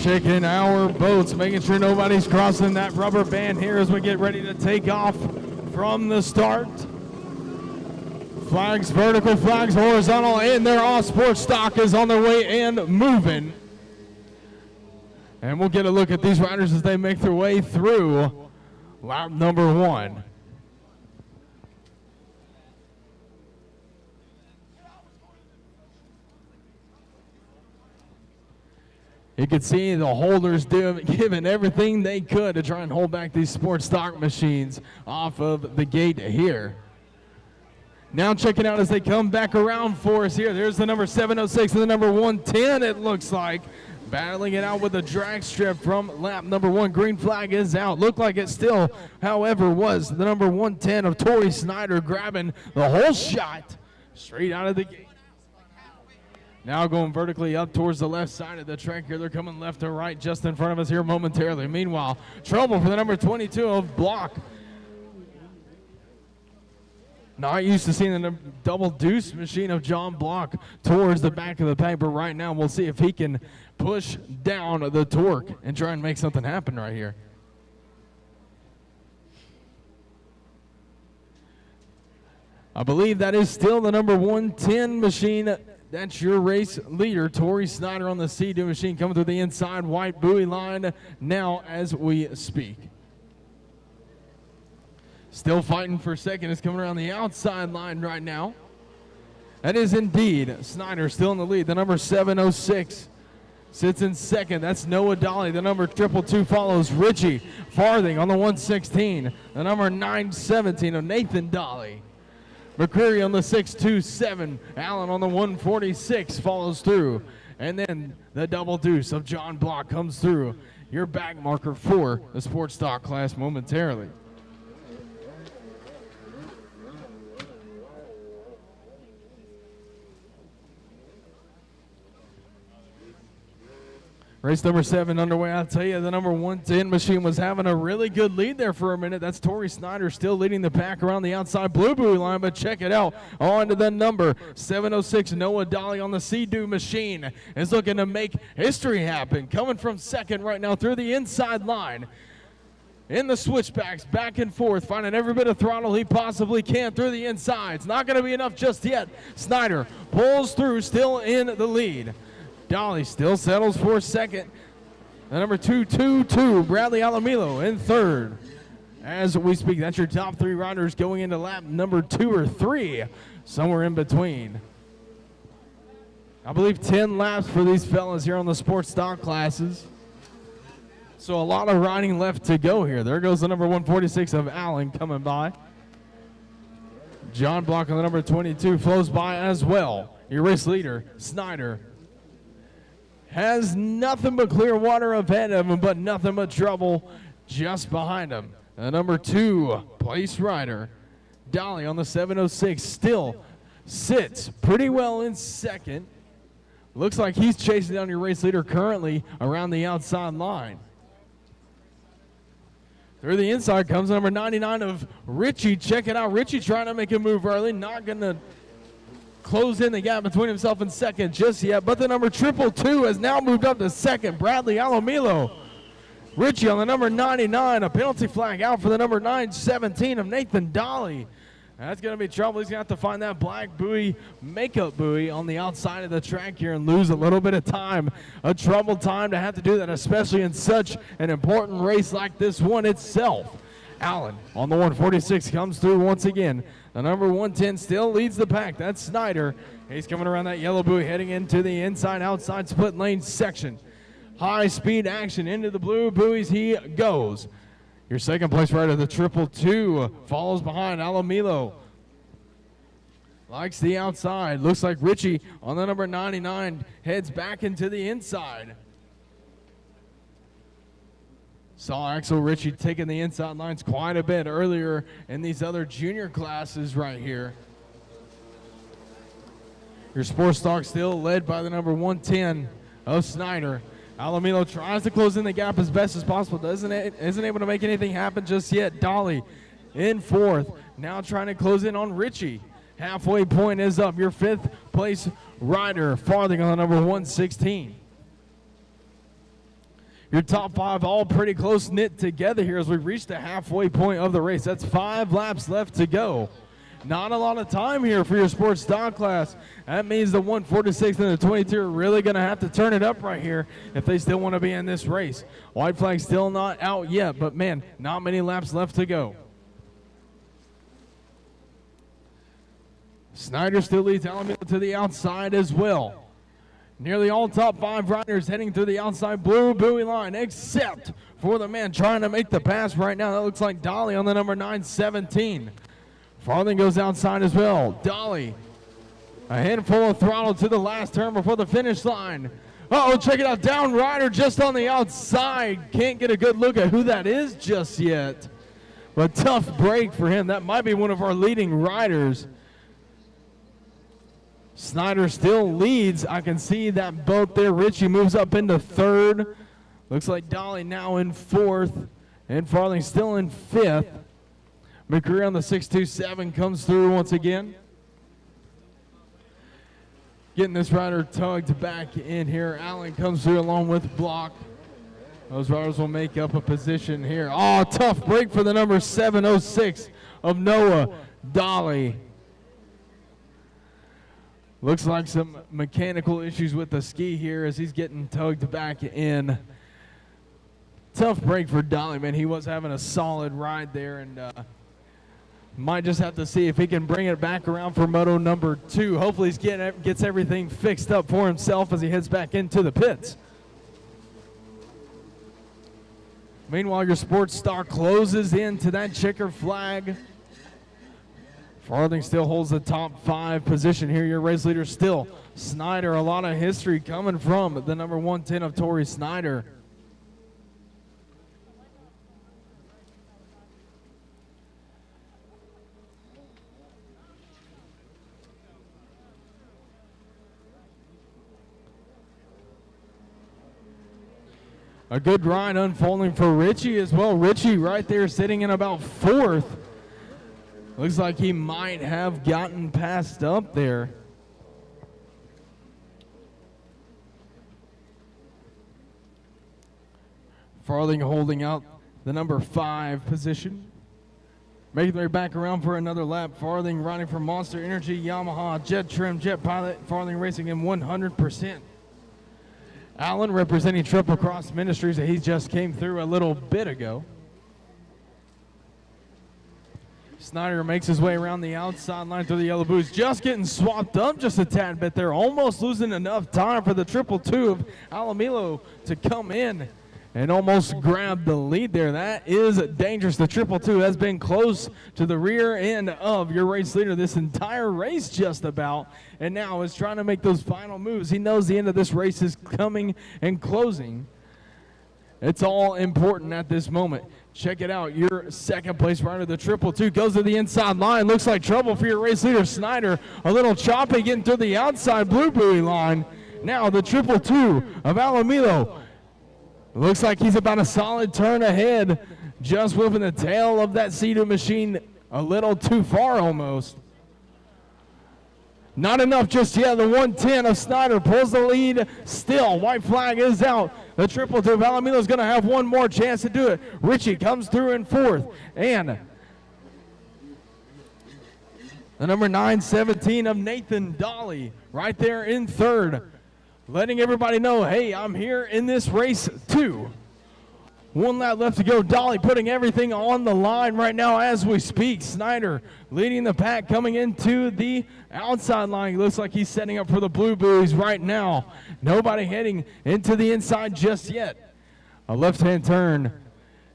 checking our boats, making sure nobody's crossing that rubber band here as we get ready to take off from the start. Flags vertical, flags horizontal, and their all-sport stock is on their way and moving. And we'll get a look at these riders as they make their way through lap number 1. You can see the holders giving everything they could to try and hold back these sports stock machines off of the gate here. Now checking out as they come back around for us here. There's the number 706 and the number 110, it looks like. Battling it out with a drag strip from lap number 1. Green flag is out. Looked like it still, however, was the number 110 of Tori Snyder grabbing the whole shot straight out of the gate. Now going vertically up towards the left side of the track here. They're coming left to right just in front of us here momentarily. Meanwhile, trouble for the number 22 of Block. Not used to seeing the double deuce machine of John Block towards the back of the pack, but right now we'll see if he can push down the torque and try and make something happen right here. I believe that is still the number 110 machine. That's your race leader, Tori Snyder on the C2 machine, coming through the inside white buoy line now as we speak. Still fighting for second. Is coming around the outside line right now. That is indeed Snyder still in the lead. The number 706 sits in second. That's Noah Dolly. The number 222 follows Richie Farthing on the 116. The number 917 of Nathan Dolly. McCreary on the 627. Allen on the 146 follows through. And then the double deuce of John Block comes through. Your back marker for the sports stock class momentarily. Race number 7 underway. I'll tell you, the number 110 machine was having a really good lead there for a minute. That's Tori Snyder still leading the pack around the outside blue buoy line, but check it out. On to the number 706, Noah Dolly on the Sea-Doo machine is looking to make history happen. Coming from second right now through the inside line. In the switchbacks, back and forth, finding every bit of throttle he possibly can through the inside. It's not going to be enough just yet. Snyder pulls through, still in the lead. Dolly still settles for second. The number 222, Bradley Alamilo, in third. As we speak, that's your top 3 riders going into lap number 2 or 3, somewhere in between. I believe 10 laps for these fellas here on the sports stock classes. So a lot of riding left to go here. There goes the number 146 of Allen coming by. John Block on the number 22 flows by as well. Your race leader, Snyder, has nothing but clear water ahead of him, but nothing but trouble just behind him. The number 2 place rider, Dolly on the 706, still sits pretty well in second. Looks like he's chasing down your race leader currently around the outside line. Through the inside comes number 99 of Richie. Check it out. Richie trying to make a move early, not going to close in the gap between himself and second just yet, but the number 222 has now moved up to second, Bradley Alomilo. Richie on the number 99, a penalty flag out for the number 917 of Nathan Dolly. That's going to be trouble. He's going to have to find that black buoy, makeup buoy on the outside of the track here and lose a little bit of time. A troubled time to have to do that, especially in such an important race like this one itself. Allen on the 146 comes through once again. The number 110 still leads the pack. That's Snyder. He's coming around that yellow buoy, heading into the inside-outside split lane section. High-speed action into the blue buoys he goes. Your second place rider, the 222, follows behind Alamilo. Likes the outside. Looks like Richie on the number 99 heads back into the inside. Saw Axel Ritchie taking the inside lines quite a bit earlier in these other junior classes right here. Your sports stock still led by the number 110 of Snyder. Alamilo tries to close in the gap as best as possible. Isn't able to make anything happen just yet. Dolly in fourth. Now trying to close in on Ritchie. Halfway point is up. Your 5th place rider, Farthing on the number 116. Your top 5 all pretty close knit together here as we reach the halfway point of the race. That's 5 laps left to go. Not a lot of time here for your sports stock class. That means the 146 and the 22 are really going to have to turn it up right here if they still want to be in this race. White flag still not out yet, but man, not many laps left to go. Snyder still leads Alameda to the outside as well. Nearly all top 5 riders heading through the outside blue buoy line, except for the man trying to make the pass right now. That looks like Dolly on the number 917. Farthing goes outside as well. Dolly, a handful of throttle to the last turn before the finish line. Uh-oh, check it out. Down rider just on the outside. Can't get a good look at who that is just yet. But tough break for him. That might be one of our leading riders. Snyder still leads. I can see that boat there. Richie moves up into 3rd. Looks like Dolly now in 4th. And Farthing still in 5th. McCreary on the 627 comes through once again. Getting this rider tugged back in here. Allen comes through along with Block. Those riders will make up a position here. Oh, tough break for the number 706 of Noah, Dolly. Looks like some mechanical issues with the ski here as he's getting tugged back in. Tough break for Dolly, man. He was having a solid ride there, and might just have to see if he can bring it back around for moto number 2. Hopefully he gets everything fixed up for himself as he heads back into the pits. Meanwhile, your sports star closes into that checker flag. Farthing still holds the top 5 position here. Your race leader still Snyder. A lot of history coming from the number 110 of Torrey Snyder. A good ride unfolding for Richie as well. Richie right there sitting in about 4th. Looks like he might have gotten passed up there. Farthing holding out the number 5 position. Making their way back around for another lap. Farthing riding for Monster Energy, Yamaha, Jet Trim, Jet Pilot. Farthing racing in 100%. Allen representing Triple Cross Ministries that he just came through a little bit ago. Snyder makes his way around the outside line through the yellow boots. Just getting swapped up just a tad bit there. Almost losing enough time for the 222 of Alamilo to come in and almost grab the lead there. That is dangerous. The 222 has been close to the rear end of your race leader this entire race just about, and now is trying to make those final moves. He knows the end of this race is coming and closing. It's all important at this moment. Check it out. Your 2nd place rider, the 222, goes to the inside line. Looks like trouble for your race leader, Snyder. A little choppy getting through the outside blue buoy line. Now the 222 of Alamilo. Looks like he's about a solid turn ahead. Just whipping the tail of that Sea-Doo machine a little too far almost. Not enough just yet. The 110 of Snyder pulls the lead still. White flag is out. The 222 of Alamilo is going to have one more chance to do it. Richie comes through in 4th. And the number 917 of Nathan Dolly right there in 3rd. Letting everybody know, hey, I'm here in this race too. 1 lap left to go. Dolly putting everything on the line right now as we speak. Snyder leading the pack coming into the outside line. He looks like he's setting up for the blue buoys right now. Nobody heading into the inside just yet. A left-hand turn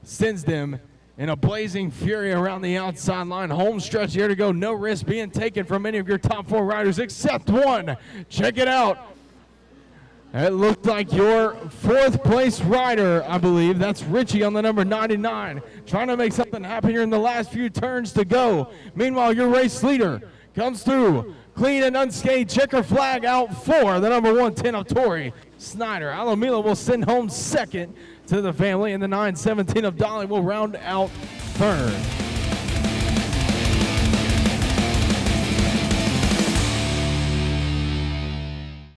sends them in a blazing fury around the outside line. Home stretch here to go. No risk being taken from any of your top 4 riders except one. Check it out. It looked like your 4th place rider, I believe. That's Richie on the number 99. Trying to make something happen here in the last few turns to go. Meanwhile, your race leader comes through. Clean and unscathed. Checker flag out for the number 110 of Torrey Snyder. Alamilo will send home 2nd to the family, and the 917 of Dolly will round out 3rd.